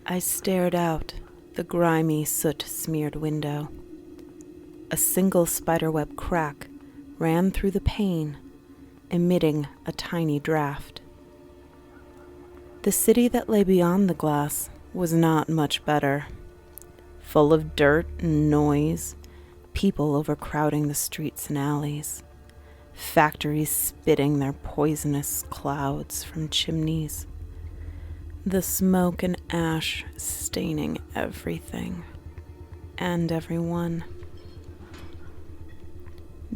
I stared out the grimy, soot-smeared window. A single spiderweb crack ran through the pane, emitting a tiny draft. The city that lay beyond the glass was not much better. Full of dirt and noise, people overcrowding the streets and alleys, factories spitting their poisonous clouds from chimneys, the smoke and ash staining everything and everyone.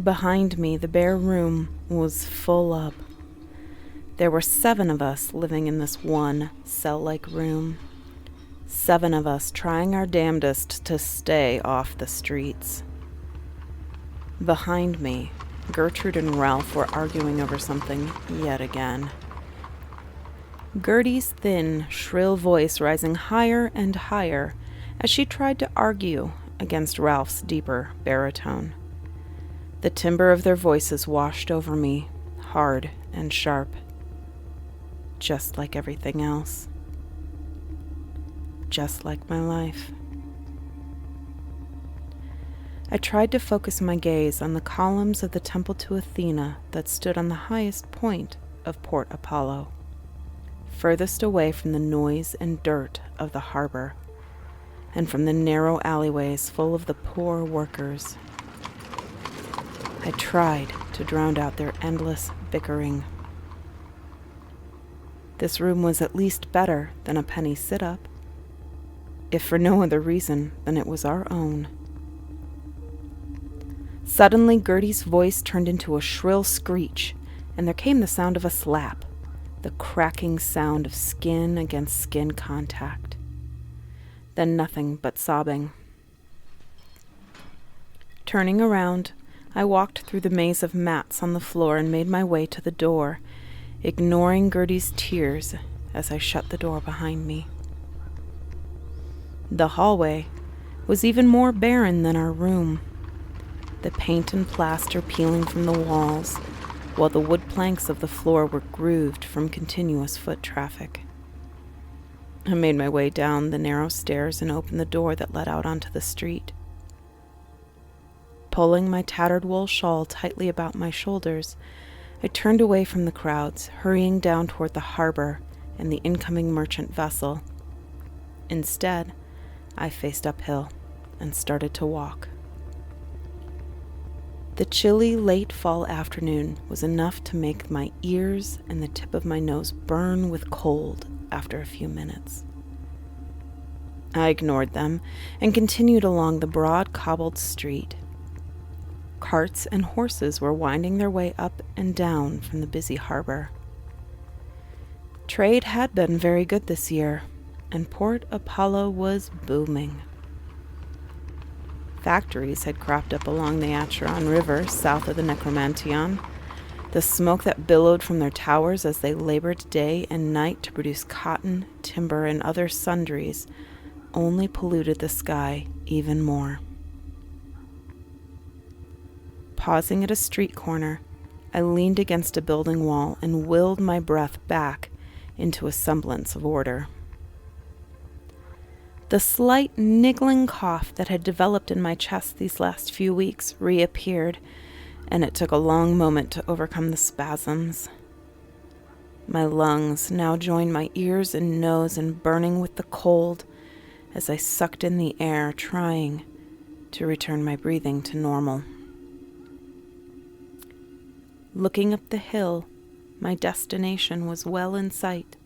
Behind me, the bare room was full up. There were 7 of us living in this one cell-like room. 7 of us trying our damnedest to stay off the streets. Behind me, Gertrude and Ralph were arguing over something yet again. Gertie's thin, shrill voice rising higher and higher as she tried to argue against Ralph's deeper baritone. The timbre of their voices washed over me, hard and sharp, just like everything else. Just like my life. I tried to focus my gaze on the columns of the temple to Athena that stood on the highest point of Port Apollo, furthest away from the noise and dirt of the harbor, and from the narrow alleyways full of the poor workers. I tried to drown out their endless bickering. This room was at least better than a penny sit-up, if for no other reason than it was our own. Suddenly, Gertie's voice turned into a shrill screech, and there came the sound of a slap, the cracking sound of skin against skin contact. Then nothing but sobbing. Turning around, I walked through the maze of mats on the floor and made my way to the door, ignoring Gertie's tears as I shut the door behind me. The hallway was even more barren than our room, the paint and plaster peeling from the walls, while the wood planks of the floor were grooved from continuous foot traffic. I made my way down the narrow stairs and opened the door that led out onto the street. Pulling my tattered wool shawl tightly about my shoulders, I turned away from the crowds, hurrying down toward the harbor and the incoming merchant vessel. Instead, I faced uphill and started to walk. The chilly late fall afternoon was enough to make my ears and the tip of my nose burn with cold after a few minutes. I ignored them and continued along the broad cobbled street. Carts and horses were winding their way up and down from the busy harbor. Trade had been very good this year, and Port Apollo was booming. Factories had cropped up along the Acheron River south of the Necromantion. The smoke that billowed from their towers as they labored day and night to produce cotton, timber, and other sundries only polluted the sky even more. Pausing at a street corner, I leaned against a building wall and willed my breath back into a semblance of order. The slight niggling cough that had developed in my chest these last few weeks reappeared, and it took a long moment to overcome the spasms. My lungs now joined my ears and nose in burning with the cold as I sucked in the air, trying to return my breathing to normal. Looking up the hill, my destination was well in sight.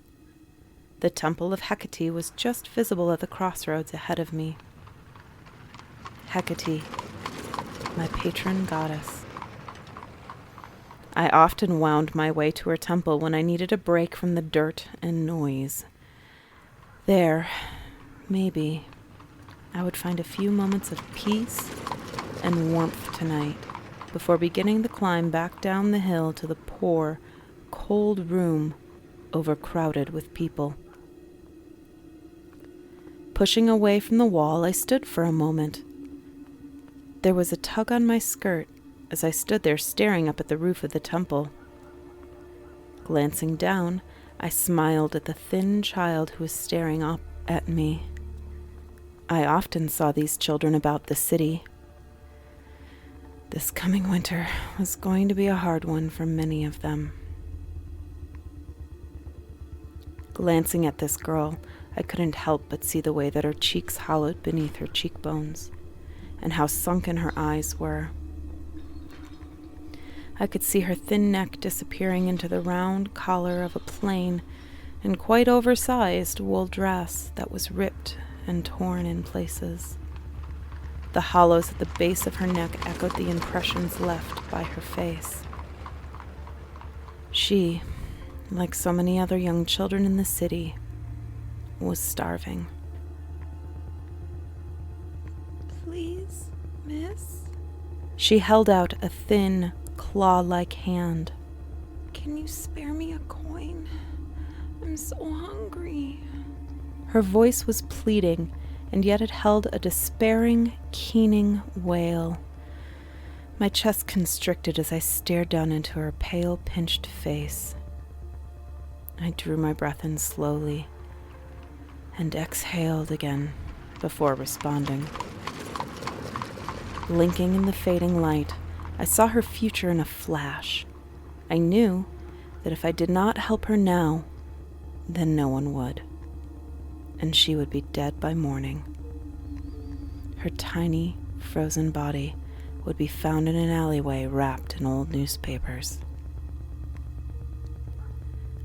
The Temple of Hekate was just visible at the crossroads ahead of me. Hekate, my patron goddess. I often wound my way to her temple when I needed a break from the dirt and noise. There, maybe, I would find a few moments of peace and warmth tonight before beginning the climb back down the hill to the poor, cold room overcrowded with people. Pushing away from the wall, I stood for a moment. There was a tug on my skirt as I stood there staring up at the roof of the temple. Glancing down, I smiled at the thin child who was staring up at me. I often saw these children about the city. This coming winter was going to be a hard one for many of them. Glancing at this girl, I couldn't help but see the way that her cheeks hollowed beneath her cheekbones, and how sunken her eyes were. I could see her thin neck disappearing into the round collar of a plain and quite oversized wool dress that was ripped and torn in places. The hollows at the base of her neck echoed the impressions left by her face. She, like so many other young children in the city, was starving. Please, miss? She held out a thin, claw-like hand. Can you spare me a coin? I'm so hungry. Her voice was pleading, and yet it held a despairing, keening wail. My chest constricted as I stared down into her pale, pinched face. I drew my breath in slowly and exhaled again before responding. Blinking in the fading light, I saw her future in a flash. I knew that if I did not help her now, then no one would, and she would be dead by morning. Her tiny, frozen body would be found in an alleyway wrapped in old newspapers.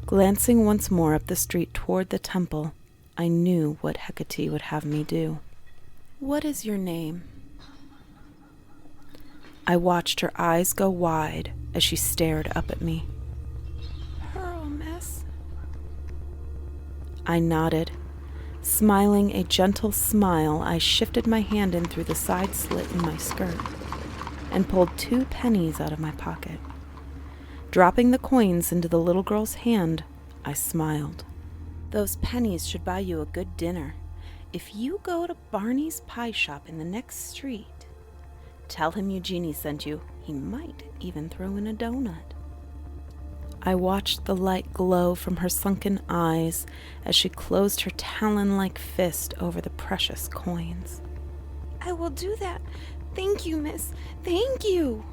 Glancing once more up the street toward the temple, I knew what Hekate would have me do. What is your name? I watched her eyes go wide as she stared up at me. Pearl, miss. I nodded. Smiling a gentle smile, I shifted my hand in through the side slit in my skirt and pulled 2 pennies out of my pocket. Dropping the coins into the little girl's hand, I smiled. Those pennies should buy you a good dinner. If you go to Barney's pie shop in the next street, tell him Eugenie sent you. He might even throw in a donut. I watched the light glow from her sunken eyes as she closed her talon-like fist over the precious coins. I will do that. Thank you, miss. Thank you.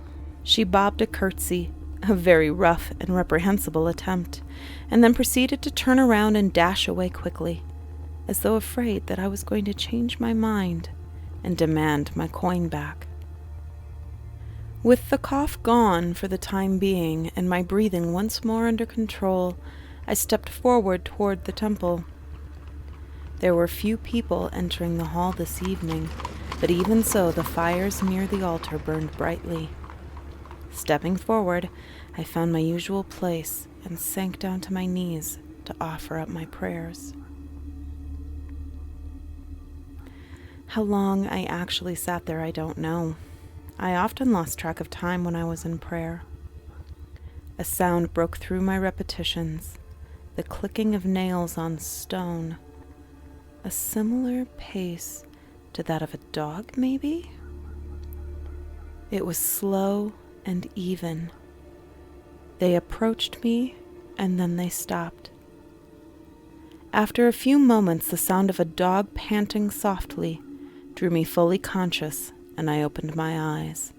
She bobbed a curtsy, a very rough and reprehensible attempt, and then proceeded to turn around and dash away quickly, as though afraid that I was going to change my mind and demand my coin back. With the cough gone for the time being and my breathing once more under control, I stepped forward toward the temple. There were few people entering the hall this evening, but even so the fires near the altar burned brightly. Stepping forward, I found my usual place and sank down to my knees to offer up my prayers. How long I actually sat there, I don't know. I often lost track of time when I was in prayer. A sound broke through my repetitions, the clicking of nails on stone, a similar pace to that of a dog, maybe? It was slow and even. They approached me, and then they stopped. After a few moments, the sound of a dog panting softly drew me fully conscious, and I opened my eyes.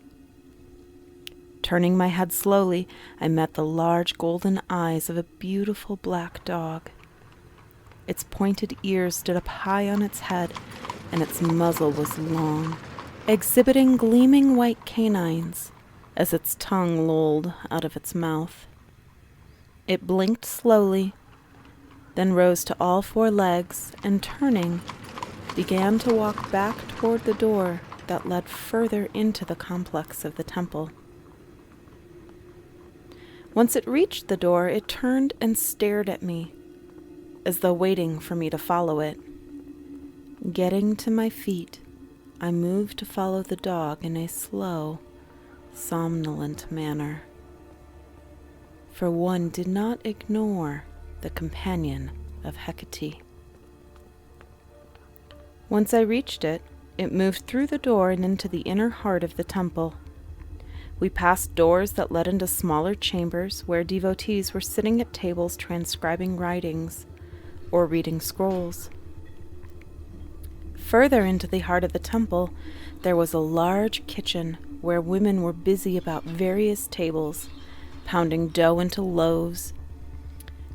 Turning my head slowly, I met the large golden eyes of a beautiful black dog. Its pointed ears stood up high on its head, and its muzzle was long, exhibiting gleaming white canines as its tongue lolled out of its mouth. It blinked slowly, then rose to all 4 legs, and turning, began to walk back toward the door that led further into the complex of the temple. Once it reached the door, it turned and stared at me, as though waiting for me to follow it. Getting to my feet, I moved to follow the dog in a slow, somnolent manner, for one did not ignore the companion of Hekate. Once I reached it, it moved through the door and into the inner heart of the temple. We passed doors that led into smaller chambers where devotees were sitting at tables transcribing writings or reading scrolls. Further into the heart of the temple, there was a large kitchen where women were busy about various tables, pounding dough into loaves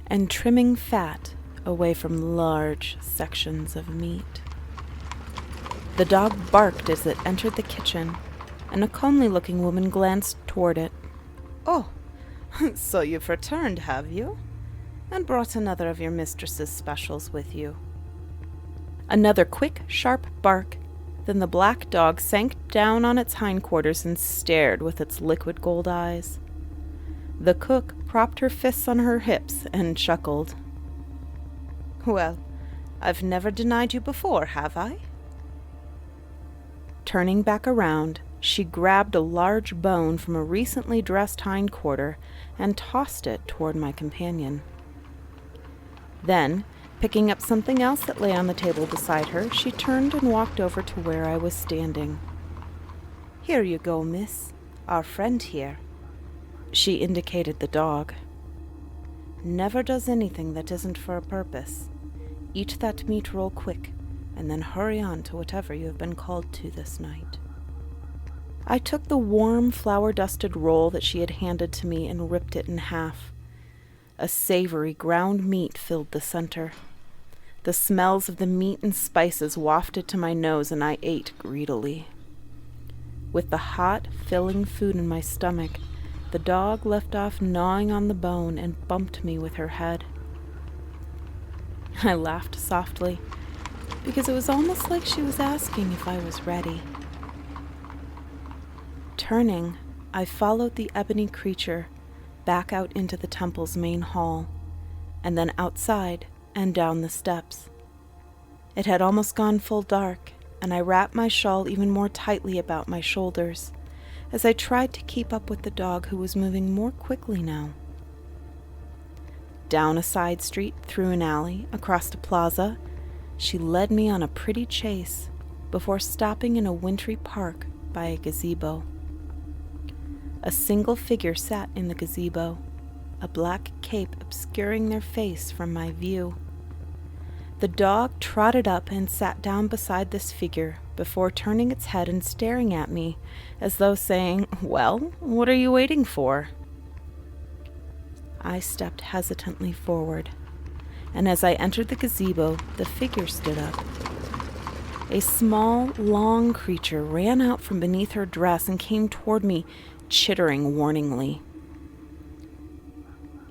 and trimming fat away from large sections of meat. The dog barked as it entered the kitchen, and a comely-looking woman glanced toward it. "Oh, so you've returned, have you? And brought another of your mistress's specials with you." Another quick, sharp bark, then the black dog sank down on its hindquarters and stared with its liquid gold eyes. The cook propped her fists on her hips and chuckled. "Well, I've never denied you before, have I?" Turning back around, she grabbed a large bone from a recently dressed hindquarter and tossed it toward my companion. Then, picking up something else that lay on the table beside her, she turned and walked over to where I was standing. "Here you go, miss. Our friend here." She indicated the dog. "Never does anything that isn't for a purpose. Eat that meat roll quick, and then hurry on to whatever you have been called to this night." I took the warm, flour-dusted roll that she had handed to me and ripped it in half. A savory ground meat filled the center. The smells of the meat and spices wafted to my nose, and I ate greedily. With the hot, filling food in my stomach, the dog left off gnawing on the bone and bumped me with her head. I laughed softly, because it was almost like she was asking if I was ready. Turning, I followed the ebony creature back out into the temple's main hall, and then outside and down the steps. It had almost gone full dark, and I wrapped my shawl even more tightly about my shoulders as I tried to keep up with the dog, who was moving more quickly now. Down a side street, through an alley, across a plaza, she led me on a pretty chase before stopping in a wintry park by a gazebo. A single figure sat in the gazebo, a black cape obscuring their face from my view. The dog trotted up and sat down beside this figure before turning its head and staring at me as though saying, "Well, what are you waiting for?" I stepped hesitantly forward, and as I entered the gazebo, the figure stood up. A small, long creature ran out from beneath her dress and came toward me, chittering warningly.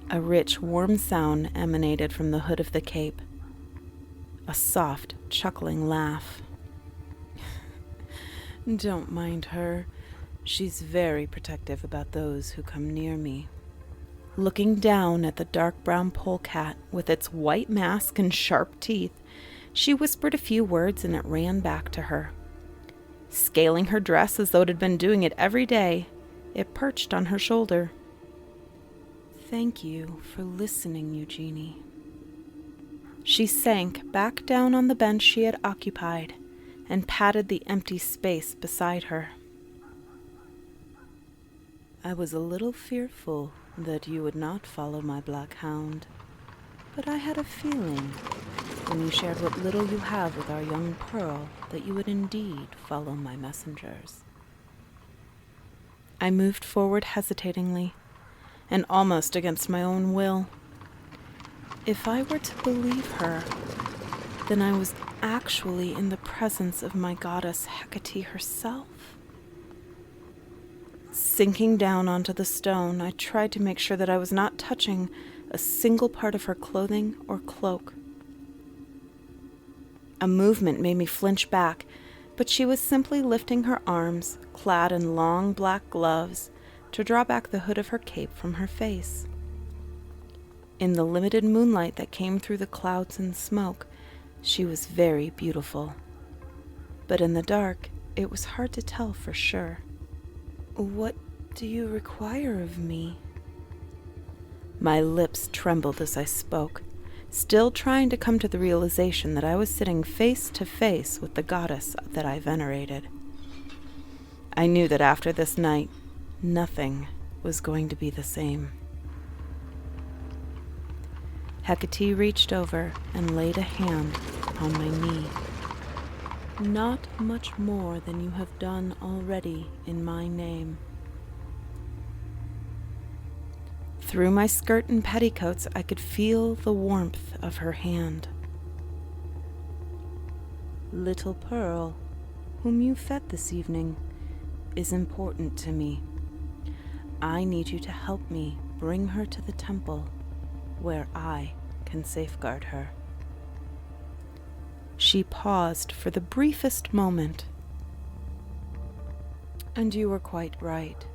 A rich, warm sound emanated from the hood of the cape. A soft, chuckling laugh. "Don't mind her. She's very protective about those who come near me." Looking down at the dark brown polecat with its white mask and sharp teeth, she whispered a few words and it ran back to her. Scaling her dress as though it had been doing it every day, it perched on her shoulder. "Thank you for listening, Eugenie." She sank back down on the bench she had occupied and patted the empty space beside her. "I was a little fearful that you would not follow my black hound, but I had a feeling, when you shared what little you have with our young Pearl, that you would indeed follow my messengers." I moved forward hesitatingly, and almost against my own will. If I were to believe her, then I was actually in the presence of my goddess Hekate herself. Sinking down onto the stone, I tried to make sure that I was not touching a single part of her clothing or cloak. A movement made me flinch back, but she was simply lifting her arms, clad in long black gloves, to draw back the hood of her cape from her face. In the limited moonlight that came through the clouds and smoke, she was very beautiful. But in the dark, it was hard to tell for sure. "What do you require of me?" My lips trembled as I spoke, still trying to come to the realization that I was sitting face to face with the goddess that I venerated. I knew that after this night, nothing was going to be the same. Hekate reached over and laid a hand upon my knee. Not much more than you have done already in my name. Through my skirt and petticoats, I could feel the warmth of her hand. Little Pearl, whom you fed this evening, is important to me. I need you to help me bring her to the temple, where I can safeguard her. She paused for the briefest moment. And you were quite right.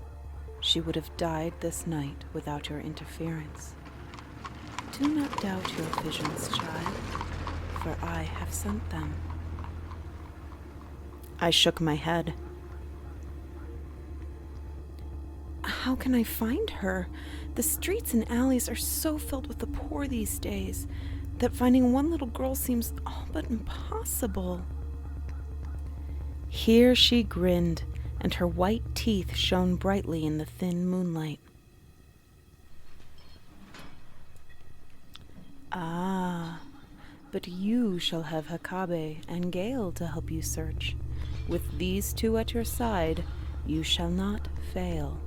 She would have died this night without your interference. Do not doubt your visions, child, for I have sent them. I shook my head. How can I find her? The streets and alleys are so filled with the poor these days that finding one little girl seems all but impossible. Here she grinned, and her white teeth shone brightly in the thin moonlight. Ah, but you shall have Hekate and Gale to help you search. With these two at your side, you shall not fail.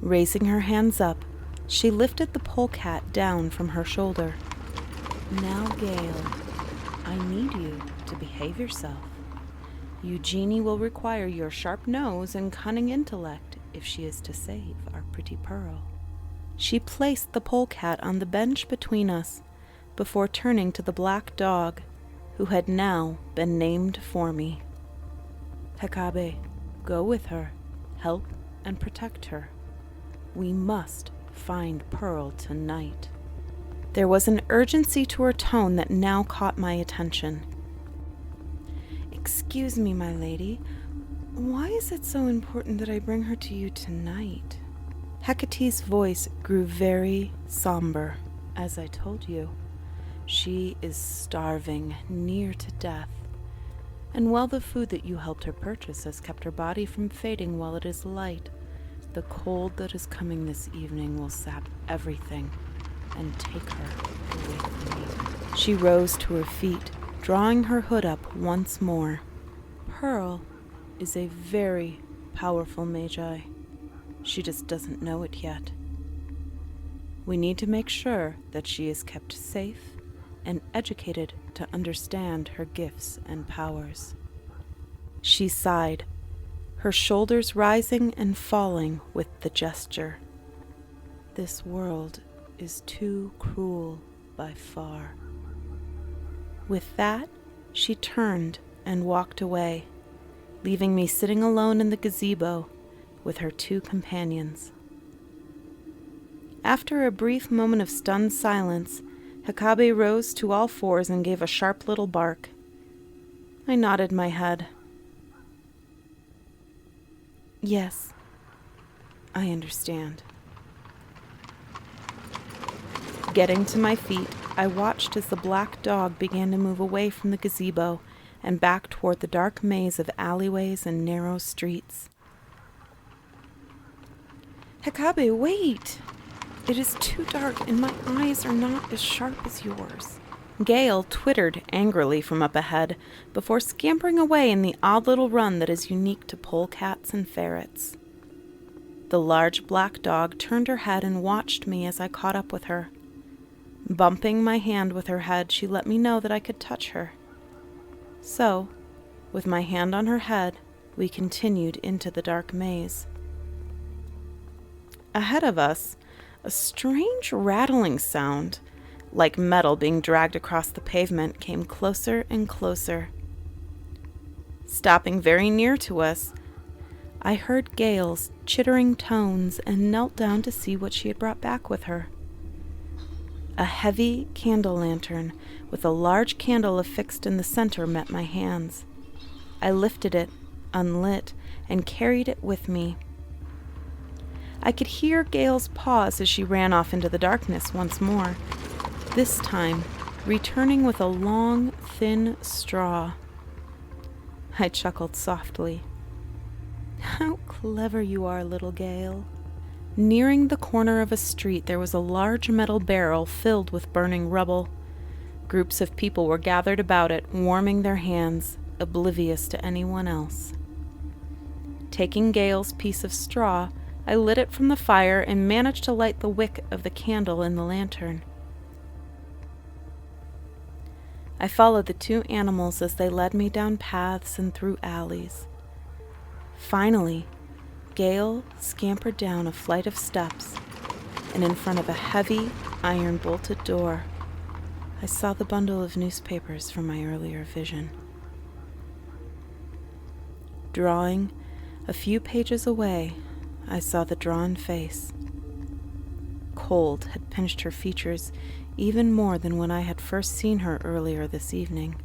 Raising her hands up, she lifted the polecat down from her shoulder. Now, Gale, I need you to behave yourself. Eugenie will require your sharp nose and cunning intellect if she is to save our pretty Pearl. She placed the polecat on the bench between us before turning to the black dog, who had now been named for me. Hekate, go with her, help and protect her. We must find Pearl tonight. There was an urgency to her tone that now caught my attention. Excuse me, my lady. Why is it so important that I bring her to you tonight? Hecate's voice grew very somber. As I told you, she is starving near to death. And while the food that you helped her purchase has kept her body from fading while it is light, the cold that is coming this evening will sap everything and take her away from me. She rose to her feet, drawing her hood up once more. Pearl is a very powerful magi. She just doesn't know it yet. We need to make sure that she is kept safe and educated to understand her gifts and powers. She sighed, her shoulders rising and falling with the gesture. This world is too cruel by far. With that, she turned and walked away, leaving me sitting alone in the gazebo with her two companions. After a brief moment of stunned silence, Hekate rose to all fours and gave a sharp little bark. I nodded my head. Yes, I understand. Getting to my feet, I watched as the black dog began to move away from the gazebo and back toward the dark maze of alleyways and narrow streets. Hekate, wait! It is too dark and my eyes are not as sharp as yours. Gale twittered angrily from up ahead before scampering away in the odd little run that is unique to polecats and ferrets. The large black dog turned her head and watched me as I caught up with her. Bumping my hand with her head, she let me know that I could touch her. So, with my hand on her head, we continued into the dark maze. Ahead of us, a strange rattling sound, like metal being dragged across the pavement, came closer and closer. Stopping very near to us, I heard Gale's chittering tones and knelt down to see what she had brought back with her. A heavy candle lantern with a large candle affixed in the center met my hands. I lifted it, unlit, and carried it with me. I could hear Gale's pause as she ran off into the darkness once more, this time returning with a long, thin straw. I chuckled softly. How clever you are, little Gale. Nearing the corner of a street, there was a large metal barrel filled with burning rubble. Groups of people were gathered about it, warming their hands. oblivious to anyone else. Taking Gale's piece of straw, I lit it from the fire and managed to light the wick of the candle in the lantern. I followed the two animals as they led me down paths and through alleys. Finally, Gale scampered down a flight of steps, and in front of a heavy, iron-bolted door, I saw the bundle of newspapers from my earlier vision. Drawing a few pages away, I saw the drawn face. Cold had pinched her features even more than when I had first seen her earlier this evening.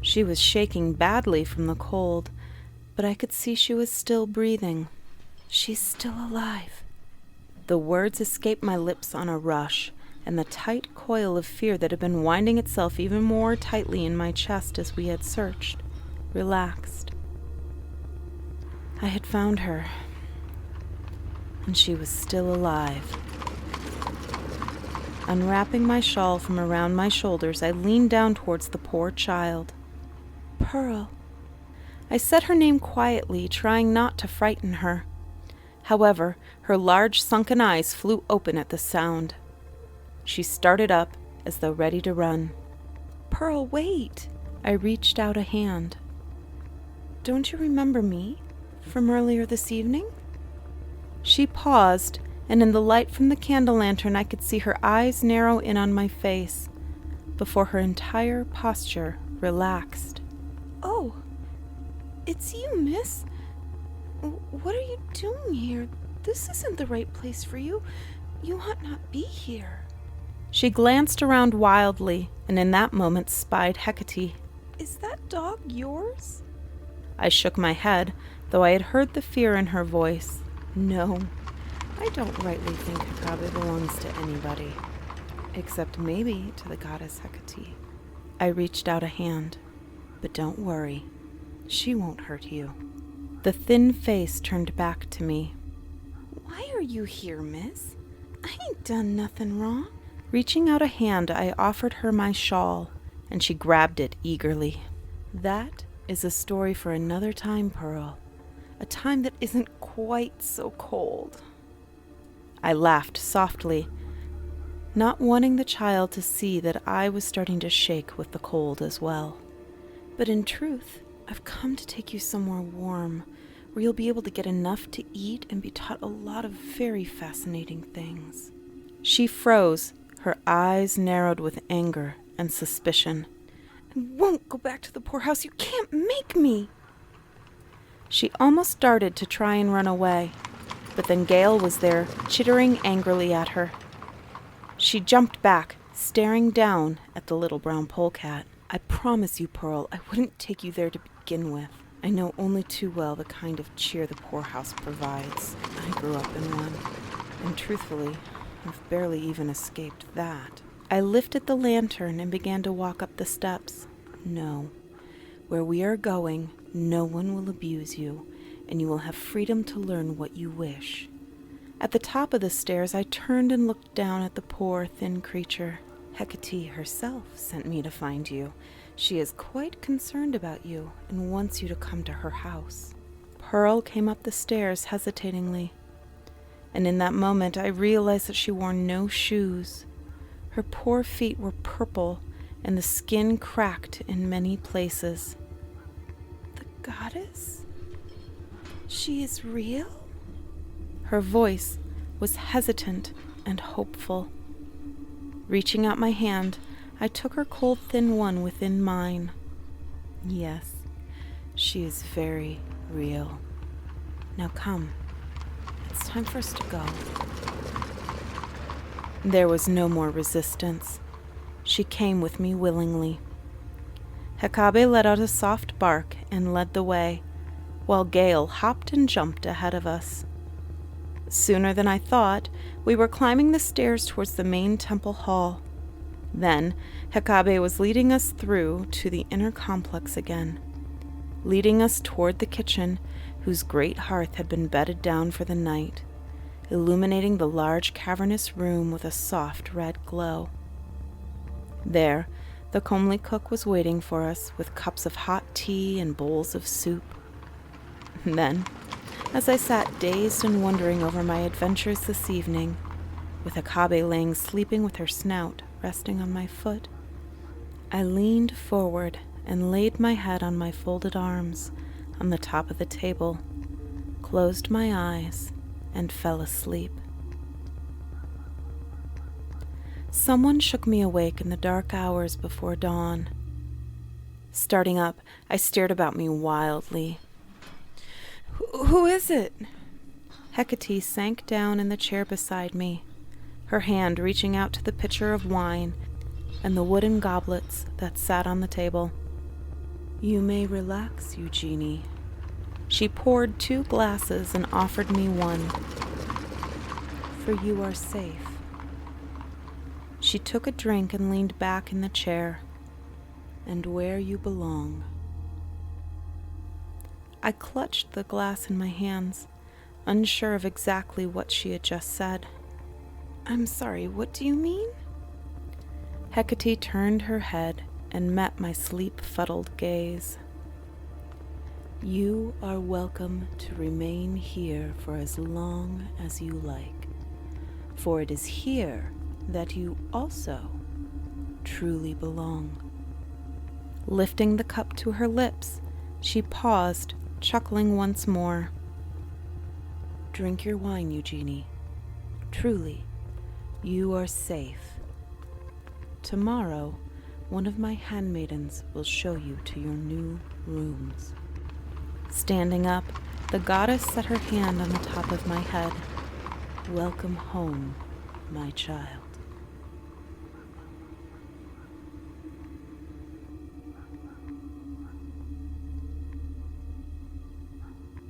She was shaking badly from the cold, but I could see she was still breathing. She's still alive. The words escaped my lips on a rush, and the tight coil of fear that had been winding itself even more tightly in my chest as we had searched relaxed. I had found her, and she was still alive. Unwrapping my shawl from around my shoulders, I leaned down towards the poor child. Pearl. I said her name quietly, trying not to frighten her. However, her large sunken eyes flew open at the sound. She started up as though ready to run. Pearl, wait! I reached out a hand. Don't you remember me from earlier this evening? She paused, and in the light from the candle lantern I could see her eyes narrow in on my face, before her entire posture relaxed. Oh, it's you, miss. What are you doing here? This isn't the right place for you. You ought not be here. She glanced around wildly, and in that moment spied Hekate. Is that dog yours? I shook my head, though I had heard the fear in her voice. No, I don't rightly think Hekate belongs to anybody, except maybe to the goddess Hekate. I reached out a hand, but don't worry, she won't hurt you. The thin face turned back to me. Why are you here, miss? I ain't done nothing wrong. Reaching out a hand, I offered her my shawl, and she grabbed it eagerly. That is a story for another time, Pearl. A time that isn't quite so cold. I laughed softly, not wanting the child to see that I was starting to shake with the cold as well. But in truth, I've come to take you somewhere warm, where you'll be able to get enough to eat and be taught a lot of very fascinating things. She froze, her eyes narrowed with anger and suspicion. I won't go back to the poorhouse. You can't make me. She almost started to try and run away, but then Gale was there, chittering angrily at her. She jumped back, staring down at the little brown polecat. I promise you, Pearl, I wouldn't take you there to begin with. I know only too well the kind of cheer the poorhouse provides. I grew up in one, and truthfully, I've barely even escaped that. I lifted the lantern and began to walk up the steps. No, where we are going, no one will abuse you, and you will have freedom to learn what you wish. At the top of the stairs, I turned and looked down at the poor, thin creature. Hekate herself sent me to find you. She is quite concerned about you and wants you to come to her house. Pearl came up the stairs hesitatingly, and in that moment I realized that she wore no shoes. Her poor feet were purple, and the skin cracked in many places. The goddess? She is real? Her voice was hesitant and hopeful. Reaching out my hand, I took her cold, thin one within mine. Yes, she is very real. Now come, it's time for us to go. There was no more resistance. She came with me willingly. Hekate let out a soft bark and led the way, while Gale hopped and jumped ahead of us. Sooner than I thought, we were climbing the stairs towards the main temple hall. Then, Hekate was leading us through to the inner complex again, leading us toward the kitchen, whose great hearth had been bedded down for the night, illuminating the large cavernous room with a soft red glow. There, The comely cook was waiting for us with cups of hot tea and bowls of soup. And then, as I sat dazed and wondering over my adventures this evening, with Hekate laying sleeping with her snout resting on my foot, I leaned forward and laid my head on my folded arms on the top of the table, closed my eyes, and fell asleep. Someone shook me awake in the dark hours before dawn. Starting up, I stared about me wildly. Who is it? Hekate sank down in the chair beside me, her hand reaching out to the pitcher of wine and the wooden goblets that sat on the table. You may relax, Eugenie. She poured 2 glasses and offered me one. For you are safe. She took a drink and leaned back in the chair. And where you belong. I clutched the glass in my hands, unsure of exactly what she had just said. I'm sorry, what do you mean? Hekate turned her head and met my sleep-fuddled gaze. You are welcome to remain here for as long as you like, for it is here that you also truly belong. Lifting the cup to her lips, she paused, chuckling once more. Drink your wine, Eugenie. Truly, you are safe. Tomorrow, one of my handmaidens will show you to your new rooms. Standing up, the goddess set her hand on the top of my head. Welcome home, my child.